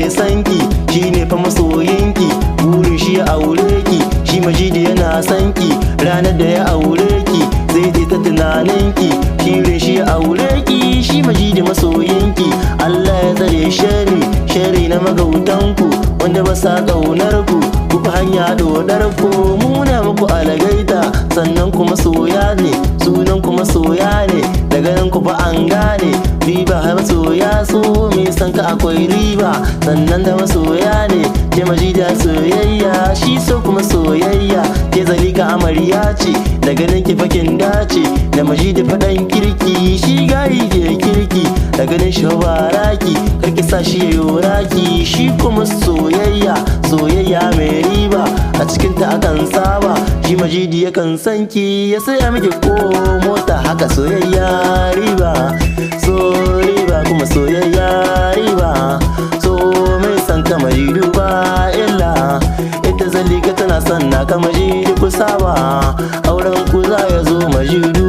ke sanki, shine fa masoyinki, burin shi ya aure ki, shi Majidi yana sanki. Ranar da ya aure ki zai je ta tunaninki, shirin shi ya aure ki, shi Majidi masoyinki. Allah ya tsare shari na magautanku wanda ba sa ƙaunar ku, kuka hanya dodar ku. Muna muku algaita sannan kuma soya ne, sunan kuma soya ne, daga nan ku fa an gane riba. Har masoya su mai san ka akwai riba, sannan da masoya ne ke Majida soyayya, shi so kuma soyayya. Ke Zalika amarya ce, daga nan ki fakin dace da Majidi faɗan kirki, shi gayi ke kirki, daga nan shi baraki karki sa shi ya yoraki. Shi kuma soyayya mai riba, a cikinta akan saba, shi Majidi yakan sanki ya saya miki ko mota. Haka soyayya riba, so riba kuma soyayya riba, so mai san ka Majidu ba illa. Ita Zalika tana son naka Majidi ku saba, auren ku za ya zo Majidu